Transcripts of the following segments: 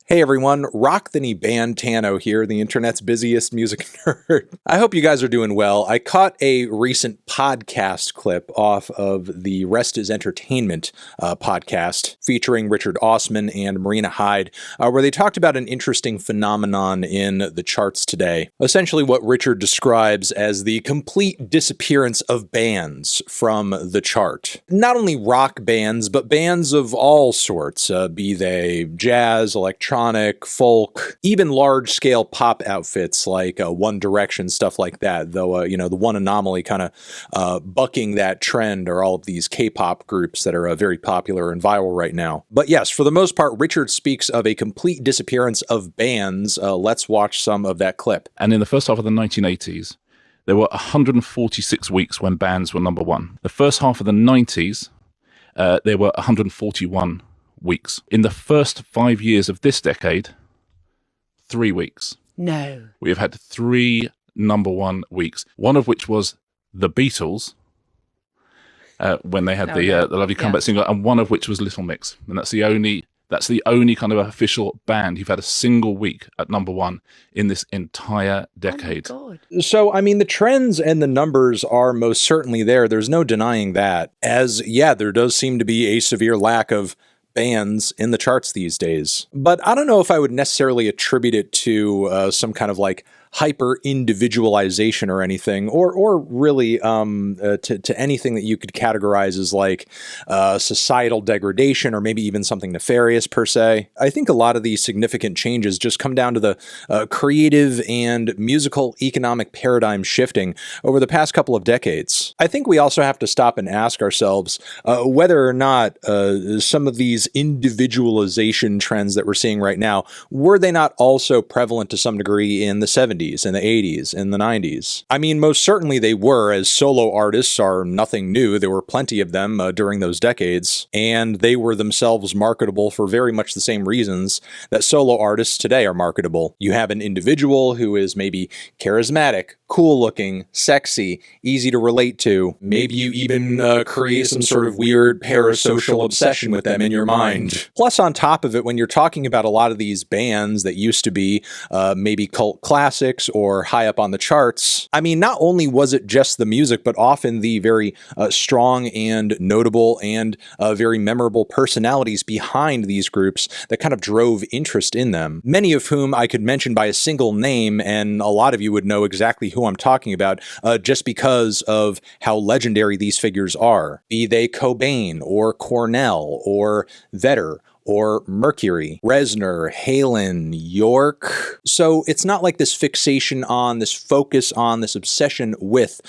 Hey everyone, Rock the Knee Fantano here, the internet's busiest music nerd. I hope you guys are doing well. I caught a recent podcast clip off of the Rest is Entertainment podcast featuring Richard Austen and Marina Hyde, where they talked about an interesting phenomenon in the charts today. Essentially what Richard describes as the complete disappearance of bands from the chart. Not only rock bands, but bands of all sorts, be they jazz, electronic, folk, even large-scale pop outfits like One Direction, stuff like that. Though, the one anomaly kind of bucking that trend are all of these K-pop groups that are very popular and viral right now. But yes, for the most part, Richard speaks of a complete disappearance of bands. Let's watch some of that clip. And in the first half of the 1980s, there were 146 weeks when bands were number one. The first half of the 90s, there were 141 weeks. In the first 5 years of this decade, 3 weeks. No. We have had 3 number one weeks, one of which was the Beatles, when they had the lovely comeback single, and one of which was Little Mix. And that's the only kind of official band who've had a single week at number one in this entire decade. Oh my God. So, I mean, the trends and the numbers are most certainly there. There's no denying that. There does seem to be a severe lack of bands in the charts these days. But I don't know if I would necessarily attribute it to some kind of like hyper individualization or anything, or really to anything that you could categorize as like societal degradation or maybe even something nefarious per se. I think a lot of these significant changes just come down to the creative and musical economic paradigm shifting over the past couple of decades. I think we also have to stop and ask ourselves whether or not some of these individualization trends that we're seeing right now, were they not also prevalent to some degree in the 70s? In the 80s, in the 90s. I mean, most certainly they were, as solo artists are nothing new. There were plenty of them during those decades, and they were themselves marketable for very much the same reasons that solo artists today are marketable. You have an individual who is maybe charismatic, cool looking, sexy, easy to relate to. Maybe you even create some sort of weird parasocial obsession with them in your mind. Plus, on top of it, when you're talking about a lot of these bands that used to be maybe cult classics or high up on the charts, I mean, not only was it just the music, but often the very strong and notable and very memorable personalities behind these groups that kind of drove interest in them. Many of whom I could mention by a single name, and a lot of you would know exactly who I'm talking about just because of how legendary these figures are. Be they Cobain or Cornell or Vedder or Mercury, Reznor, Halen, York. So it's not like this fixation on, this focus on, this obsession with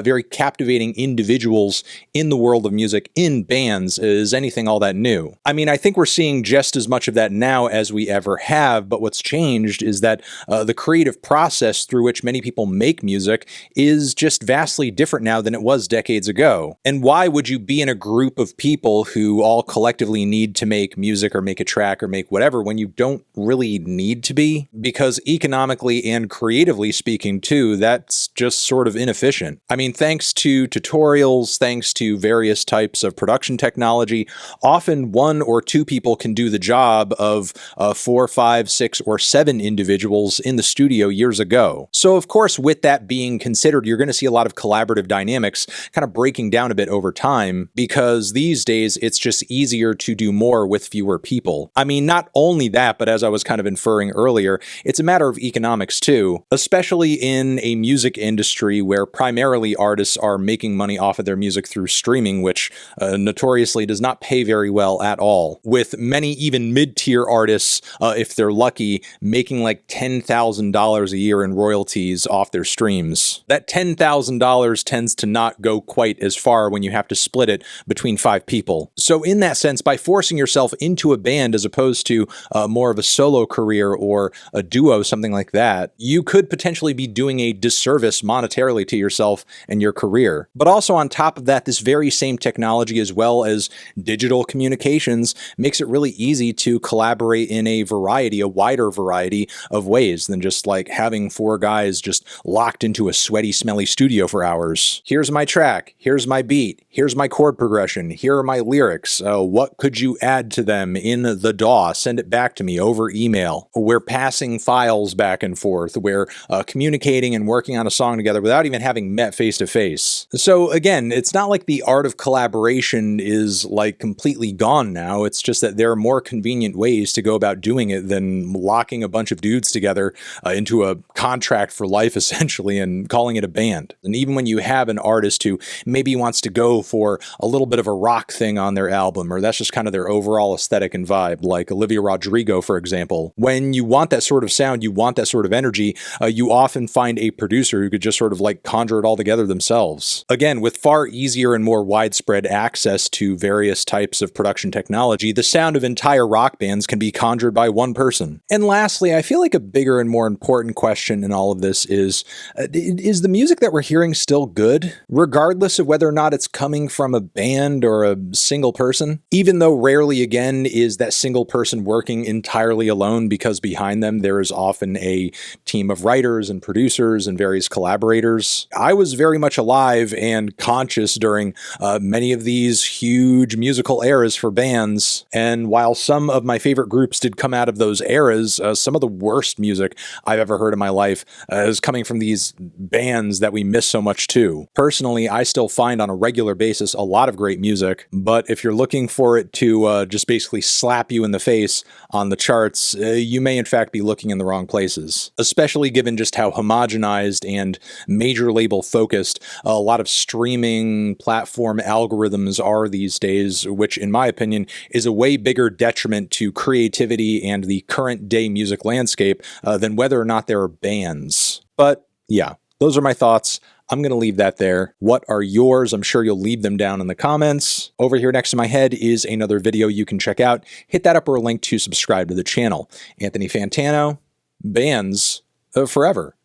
very captivating individuals in the world of music, in bands, is anything all that new. I mean, I think we're seeing just as much of that now as we ever have, but what's changed is that the creative process through which many people make music is just vastly different now than it was decades ago. And why would you be in a group of people who all collectively need to make music or make a track or make whatever when you don't really need to be? Because economically and creatively speaking too, that's just sort of inefficient. I mean, thanks to tutorials, thanks to various types of production technology, often 1 or 2 people can do the job of 4, 5, 6, or 7 individuals in the studio years ago. So of course, with that being considered, you're going to see a lot of collaborative dynamics kind of breaking down a bit over time, because these days it's just easier to do more with fewer people. I mean, not only that, but as I was kind of inferring earlier, it's a matter of economics too, especially in a music industry where primarily artists are making money off of their music through streaming, which notoriously does not pay very well at all, with many even mid-tier artists, if they're lucky, making like $10,000 a year in royalties off their streams. That $10,000 tends to not go quite as far when you have to split it between 5 people. So in that sense, by forcing yourself into a band as opposed to more of a solo career or a duo, something like that, you could potentially be doing a disservice monetarily to yourself and your career. But also on top of that, this very same technology, as well as digital communications, makes it really easy to collaborate in a wider variety of ways than just like having 4 guys just locked into a sweaty, smelly studio for hours. Here's my track, here's my beat, here's my chord progression, here are my lyrics, what could you add to them program in the DAW, send it back to me over email. We're passing files back and forth. We're communicating and working on a song together without even having met face to face. So again, it's not like the art of collaboration is like completely gone now. It's just that there are more convenient ways to go about doing it than locking a bunch of dudes together into a contract for life, essentially, and calling it a band. And even when you have an artist who maybe wants to go for a little bit of a rock thing on their album, or that's just kind of their overall aesthetic and vibe, like Olivia Rodrigo, for example, when you want that sort of sound, you want that sort of energy, you often find a producer who could just sort of like conjure it all together themselves. Again, with far easier and more widespread access to various types of production technology, the sound of entire rock bands can be conjured by one person. And lastly, I feel like a bigger and more important question in all of this is the music that we're hearing still good, regardless of whether or not it's coming from a band or a single person? Even though rarely again is that single person working entirely alone, because behind them there is often a team of writers and producers and various collaborators. I was very much alive and conscious during many of these huge musical eras for bands, and while some of my favorite groups did come out of those eras, some of the worst music I've ever heard in my life is coming from these bands that we miss so much too. Personally, I still find on a regular basis a lot of great music, but if you're looking for it to just basically slap you in the face on the charts, you may in fact be looking in the wrong places, especially given just how homogenized and major label focused a lot of streaming platform algorithms are these days, which in my opinion is a way bigger detriment to creativity and the current day music landscape than whether or not there are bands. But yeah, those are my thoughts. I'm going to leave that there. What are yours? I'm sure you'll leave them down in the comments. Over here next to my head is another video you can check out. Hit that upper link to subscribe to the channel. Anthony Fantano, bands forever.